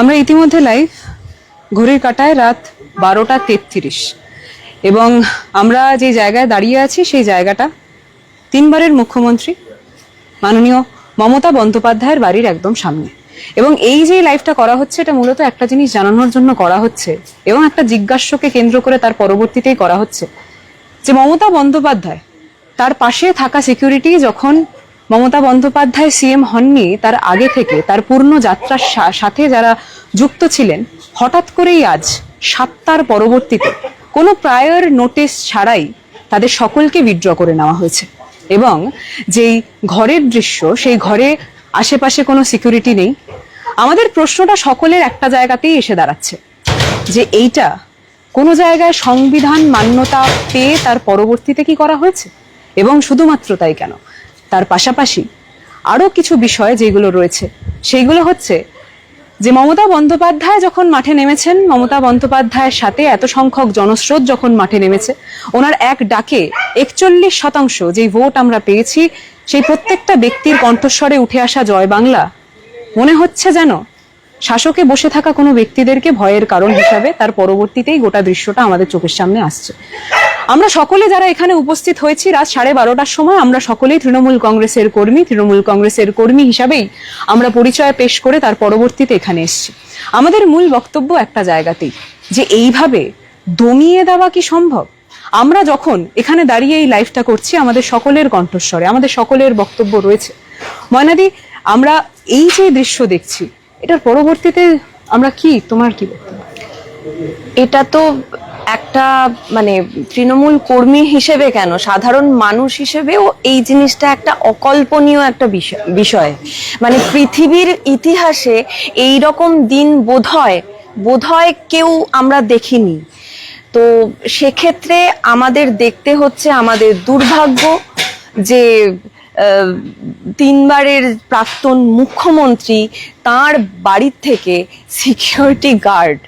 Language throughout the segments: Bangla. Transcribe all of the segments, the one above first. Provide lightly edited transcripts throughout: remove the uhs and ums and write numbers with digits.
আমরা ইতিমধ্যে লাইভ, ঘড়ির কাঁটায় রাত 12:33 এবং আমরা যে জায়গায় দাঁড়িয়ে আছি সেই জায়গাটা তিনবারের মুখ্যমন্ত্রী মাননীয় মমতা বন্দ্যোপাধ্যায়ের বাড়ির একদম সামনে। এবং এই যে লাইভটা করা হচ্ছে এটা মূলত একটা জিনিস জানানোর জন্য করা হচ্ছে এবং একটা জিজ্ঞাস্যকে কেন্দ্র করে তার পরবর্তীতেই করা হচ্ছে যে মমতা বন্দ্যোপাধ্যায় তার পাশে থাকা সিকিউরিটি যখন মমতা বন্দ্যোপাধ্যায় সিএম হননি তার আগে থেকে তার পূর্ণ যাত্রার সাথে যারা যুক্ত ছিলেন, হঠাৎ করেই আজ 7টার পরবর্তীতে কোনো প্রায়র নোটিশ ছাড়াই তাদের সকলকে উইথড্র করে নেওয়া হয়েছে। এবং যেই ঘরের দৃশ্য, সেই ঘরে আশেপাশে কোনো সিকিউরিটি নেই। আমাদের প্রশ্নটা সকলের একটা জায়গাতেই এসে দাঁড়াচ্ছে যে এইটা কোনো জায়গায় সংবিধান মান্যতা পেয়ে তার পরবর্তীতে কি করা হয়েছে, এবং শুধুমাত্র তাই কেন, তার পাশাপাশি আরো কিছু বিষয় যেগুলো রয়েছে সেইগুলো হচ্ছে যে মমতা বন্দ্যোপাধ্যায় যখন মাঠে নেমেছেন, মমতা বন্দ্যোপাধ্যায়ের সাথে এত সংখ্যক জনস্রোত যখন মাঠে নেমেছে, ওনার এক ডাকে 41% যেই ভোট আমরা পেয়েছি, সেই প্রত্যেকটা ব্যক্তির কণ্ঠস্বরে উঠে আসা জয় বাংলা মনে হচ্ছে যেন শাসকে বসে থাকা কোনো ব্যক্তিদেরকে ভয়ের কারণ হিসাবে তার পরবর্তীতেই গোটা দৃশ্যটা আমাদের চোখের সামনে আসছে। আমরা সকলে যারা এখানে উপস্থিত হয়েছি রাত 12:30টার সময়, আমরা সকলেই তৃণমূল কংগ্রেসের কর্মী হিসাবেই আমরা পরিচয় পেশ করে তার পরবর্তীতে এখানে এসেছি। আমাদের মূল বক্তব্য একটা জায়গাতেই, যে এইভাবে দমিয়ে দেওয়া কি সম্ভব? আমরা যখন এখানে দাঁড়িয়ে এই লাইভটা করছি, আমাদের সকলের কণ্ঠস্বরে আমাদের সকলের বক্তব্য রয়েছে। ময়নাদি, আমরা এই যে দৃশ্য দেখছি, এটার পরবর্তীতে আমরা তোমার কি বক্তব্য? এটা তো একটা তৃণমূল কর্মী হিসেবে কেন, সাধারণ মানুষ হিসেবেও এই জিনিসটা একটা অকল্পনীয় একটা বিষয়। পৃথিবীর ইতিহাসে এই রকম দিন বোধহয় কেউ আমরা দেখিনি। তো সেক্ষেত্রে আমাদের দেখতে হচ্ছে আমাদের দুর্ভাগ্য যে তিনবারের প্রাক্তন মুখ্যমন্ত্রী, তার বাড়ির থেকে সিকিউরিটি গার্ড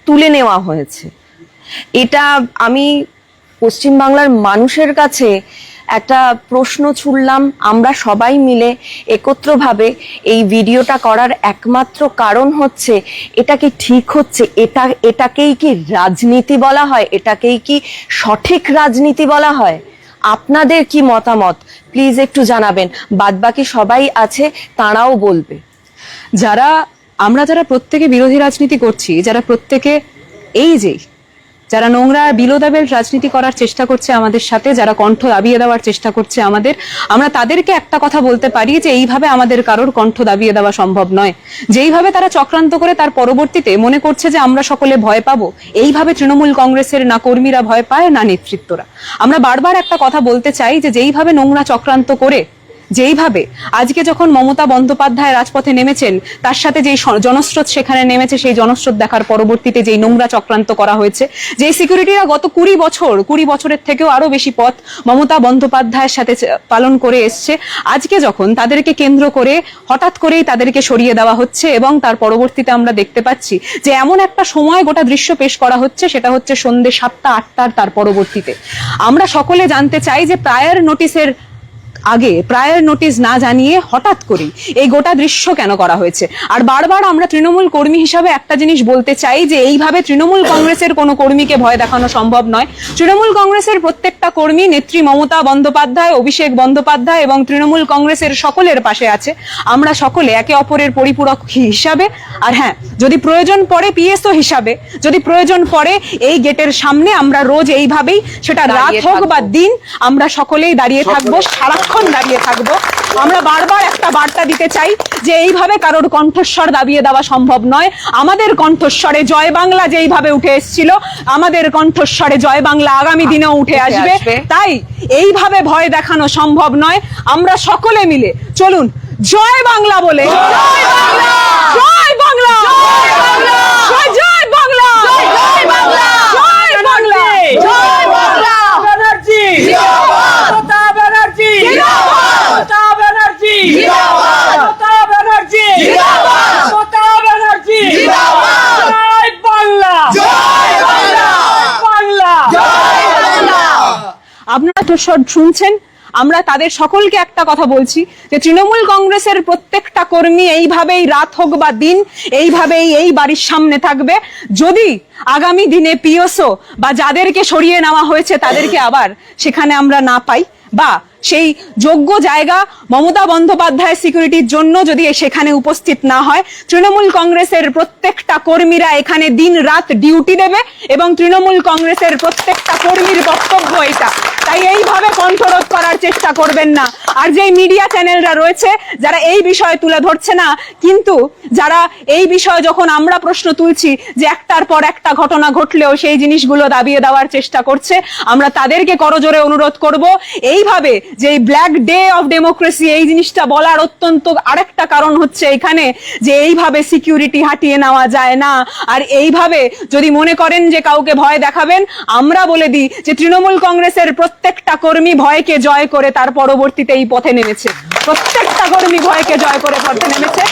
তুলে নেওয়া হয়েছে। এটা আমি পশ্চিমবাংলার মানুষের কাছে একটা প্রশ্ন ছুড়লাম। আমরা সবাই মিলে একত্রভাবে এই ভিডিওটা করার একমাত্র কারণ হচ্ছে, এটা কি ঠিক হচ্ছে? এটাকেই কি রাজনীতি বলা হয়? এটাকেই কি সঠিক রাজনীতি বলা হয়? আপনাদের কি মতামত প্লিজ একটু জানাবেন। বাদবাকি সবাই আছে, তারাও বলবে। আমরা যারা প্রত্যেকে বিরোধী রাজনীতি করছি, যারা প্রত্যেকে যারা নোংরা বিলো দ্য বেল্ট রাজনীতি করার চেষ্টা করছে আমাদের সাথে, যারা কণ্ঠ দাবিয়ে দেওয়ার চেষ্টা করছে আমরা তাদেরকে একটা কথা বলতে পারি যে এইভাবে আমাদের কারোর কণ্ঠ দাবিয়ে দেওয়া সম্ভব নয়। যেইভাবে তারা চক্রান্ত করে তার পরবর্তীতে মনে করছে যে আমরা সকলে ভয় পাবো, এইভাবে তৃণমূল কংগ্রেসের না কর্মীরা ভয় পায়, না নেতৃত্বরা। আমরা বারবার একটা কথা বলতে চাই যে যেইভাবে নোংরা চক্রান্ত করে, যেইভাবে আজকে যখন মমতা বন্দ্যোপাধ্যায় রাজপথে নেমেছেন, তার সাথে যেই জনস্রোত সেখানে নেমেছে, সেই জনস্রোত দেখার পরবর্তীতে যেই নোংরা চক্রান্ত করা হয়েছে, যেই সিকিউরিটিরা গত 20 বছরের থেকেও আরো বেশি পথ মমতা বন্দ্যোপাধ্যায়ের সাথে পালন করে এসছে, আজকে যখন তাদেরকে কেন্দ্র করে হঠাৎ করেই তাদেরকে সরিয়ে দেওয়া হচ্ছে এবং তার পরবর্তীতে আমরা দেখতে পাচ্ছি যে এমন একটা সময় গোটা দৃশ্য পেশ করা হচ্ছে, সেটা হচ্ছে সন্ধ্যে 7টা-8টার। তার পরবর্তীতে আমরা সকলে জানতে চাই যে প্রায়র নোটিশ না জানিয়ে হঠাৎ করে এই গোটা দৃশ্য কেন করা হয়েছে। আর বারবার আমরা তৃণমূল কর্মী হিসাবে একটা জিনিস বলতে চাই যে এইভাবে তৃণমূল কংগ্রেসের কোনো কর্মীকে ভয় দেখানো সম্ভব নয়। তৃণমূল কংগ্রেসের প্রত্যেকটা কর্মী নেত্রী মমতা বন্দ্যোপাধ্যায়, অভিষেক বন্দ্যোপাধ্যায় এবং তৃণমূল কংগ্রেসের সকলের পাশে আছে। আমরা সকলে একে অপরের পরিপূরক হিসাবে, আর হ্যাঁ, যদি প্রয়োজন পড়ে পিএসও হিসাবে, যদি প্রয়োজন পড়ে এই গেটের সামনে আমরা রোজ এইভাবেই, সেটা রাত হোক বা দিন, আমরা সকলেই দাঁড়িয়ে থাকবো, সারাক্ষণ দাঁড়িয়ে থাকবো। আমরা বারবার একটা বার্তা দিতে চাই যে এইভাবে কারোর কণ্ঠস্বর দাবিয়ে দেওয়া সম্ভব নয়। আমাদের কণ্ঠস্বরে জয় বাংলা যেইভাবে উঠে এসেছিল, আমাদের কণ্ঠস্বরে জয় বাংলা আগামী দিনেও উঠে আসবে। তাই এইভাবে ভয় দেখানো সম্ভব নয়। আমরা সকলে মিলে চলুন জয় বাংলা বলে, জয় বাংলা, জয় বাংলা, জয় বাংলা, জয় বাংলা, জয় বাংলা, জয় বাংলা, জয় বাংলা। ব্যানার্জি জিন্দাবাদ, মমতা ব্যানার্জি জিন্দাবাদ, মমতা ব্যানার্জি জিন্দাবাদ, মমতা ব্যানার্জি জিন্দাবাদ, মমতা ব্যানার্জি জিন্দাবাদ। জয় বাংলা, জয় বাংলা, বাংলা, জয় বাংলা। আপনারা তো শুনছেন, আমরা তাদের সকলকে একটা কথা বলছি যে তৃণমূল কংগ্রেসের প্রত্যেকটা কর্মী এইভাবেই রাত হোক বা দিন এইভাবেই এই বাড়ির সামনে থাকবে। যদি আগামী দিনে পিওসও বা যাদেরকে সরিয়ে নেওয়া হয়েছে তাদেরকে আবার সেখানে আমরা না পাই, বা সেই যোগ্য জায়গা মমতা বন্দ্যোপাধ্যায় সিকিউরিটির জন্য যদি সেখানে উপস্থিত না হয়, তৃণমূল কংগ্রেসের প্রত্যেকটা কর্মীরা এখানে দিন রাত ডিউটি দেবে এবং তৃণমূল কংগ্রেসের প্রত্যেকটা কর্মীর বক্তব্য এটা। তাই এইভাবে কণ্ঠরোধ করার চেষ্টা করবেন না। আর যেই মিডিয়া চ্যানেলরা রয়েছে যারা এই বিষয় তুলে ধরছে না, কিন্তু যারা এই বিষয়ে যখন আমরা প্রশ্ন তুলছি যে একটার পর একটা ঘটনা ঘটলেও সেই জিনিসগুলো দাবিয়ে দেওয়ার চেষ্টা করছে, আমরা তাদেরকে করজোরে অনুরোধ করব এইভাবে যে ব্ল্যাক ডে অফ ডেমোক্রেসি এই জিনিসটা বলার অত্যন্ত আরেকটা কারণ হচ্ছে এখানে যে এইভাবে সিকিউরিটি হাঁটিয়ে নেওয়া যায় না। আর এইভাবে যদি মনে করেন যে কাউকে ভয় দেখাবেন, আমরা বলে দিই যে তৃণমূল কংগ্রেসের প্রত্যেকটা কর্মী ভয়কে জয় করে তার পরবর্তীতে এই পথে নেমেছে, প্রত্যেকটা কর্মী ভয়কে জয় করে পথে নেমেছে।